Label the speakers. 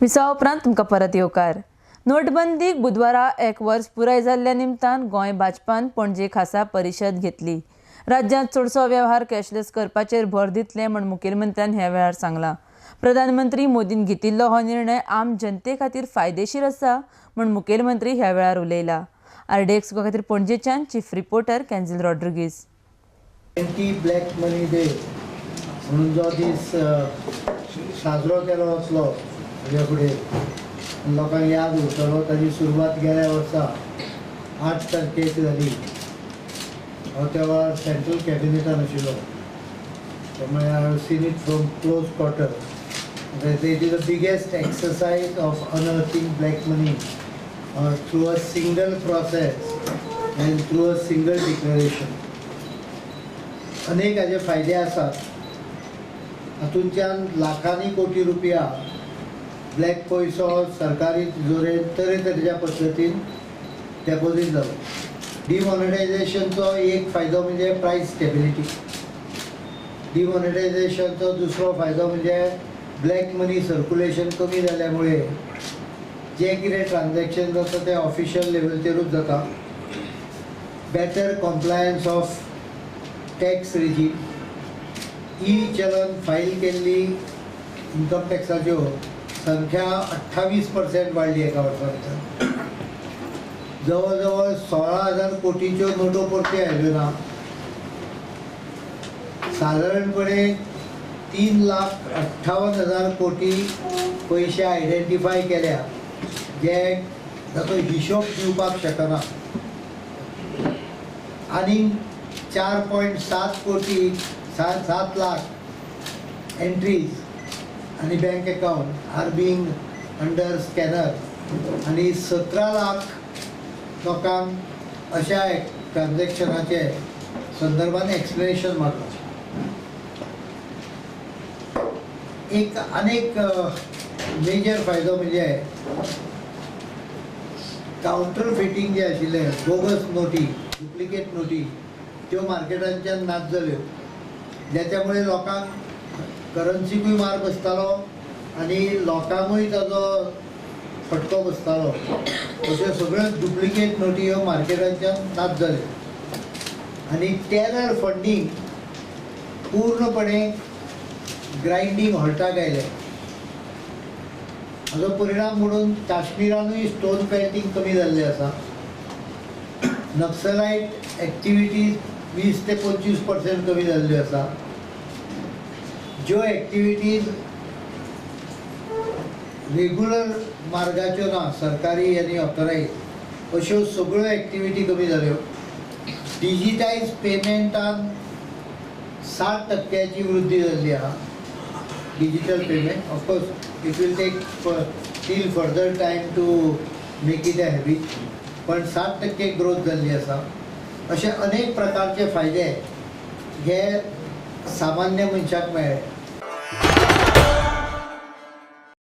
Speaker 1: Visa उपरांत तुमकां परत येवकार। नोटबंदीक बुधवारा 1 वर्स पुराय जाल्ल्या निमतान गोंय भाजपान पणजे खासा परिशद घेतली। राज्यांत चडसो वेव्हार कॅशलेस करपाचेर भर दितले म्हण मुखेलमंत्र्यान ह्या वेळार सांगलां। प्रधानमंत्री मोदीन घेतिल्लो हो निर्णय आम जनते खातीर फायदेशीर आसा म्हण मुखेलमंत्री ह्या वेळार उलयला। RDX खातीर पणजेच्यान चीफ रिपोर्टर कॅन्झिल रॉड्रिगीज।
Speaker 2: ब्लॅक मनी डे म्हणून जो दीस साजरो केलो वचलो हाजे फुडें लोकांक याद उरतलो, ताची सुरवात गेल्या वर्सा 8 तारखेक जाली। हो तेव्हार सेंट्रल कॅबिनेटान आशिल्लो, त्यामुळे I have seen it from close quarter. It is the biggest exercise of unearthing black money through a single process and through a single declaration. अनेक हाचे फायदे आसात। हातूंतल्यान लाखांनी कोटी रुपया ब्लॅक पयसो सरकारी तिजोरेंत तरेतरेच्या पद्दतीन डेपॉझीट जालो। डिमॉनिटायझेशनचो एक फायदो म्हणजे प्रायस स्टेबिलिटी। डिमॉनिटायझेशनचो दुसरो फायदो म्हणजे ब्लॅक मनी सर्क्युलेशन कमी जाल्यामुळे जे कितें ट्रान्झॅक्शन जाता ते ऑफिशियल लेवलचेरूच जाता। Better compliance of tax regime. E चलन फायल केल्ली इन्कम टॅक्साच्यो संख्या 28% वाडली एका वर्सा भितर। जवळ जवळ 16,000 कोटीच्यो नोटो परत्यो आयल्यो ना। साधारणपणे 3,58,000 कोटी पयशे आयडेंटिफाय केल्या जे ताचो हिशोब दिवपाक शकना। आनी 4.7 कोटी 7 लाख एंट्रीज आणि bank account are being under scanner आणि 17 लाख लोकांक अशा ट्रान्झॅक्शनाचे संदर्भात एक्सप्लेनेशन मारलं। एक अनेक मेजर फायदो म्हणजे काउंटर फिटिंग जे आशिल्ले बोगस नोटी, डुप्लिकेट नोटी त्यो मार्केटांच्यान नाच जाल्यो, ज्याच्यामुळे लोकांक करन्सीकूय मार बसतालो आणि लोकांकूय ताजो फटको बसतालो। अश्यो सगळ्यो डुप्लिकेट नोटी ह्यो मार्केटांच्यान नाच जाल्यो आणि टेरर फंडींग पूर्णपणे ग्राइंडींग हॉल्टाक आयलें। हाजो परिणाम म्हणून काश्मीरानूय स्टोन पेल्टिंग कमी जाल्लें आसा। नक्सलाइट एक्टिविटीज 20 ते 25% कमी जाल्ल्यो आसा। ज्यो एक्टिविटीज रेग्युलर मार्गाच्यो ना, सरकारी आनी ऑथरायज, अश्यो सगळ्यो एक्टिविटी कमी जाल्यो। डिजिटायज पेमेंटान 60% वृद्धी जाल्ली आहा। Digital payment of course it will take till further time to make it a habit, पण 60% ग्रोथ जाल्ली आसा। अशे अनेक प्रकारचे फायदे हे सामान्य मनशाक मेळ्ळे।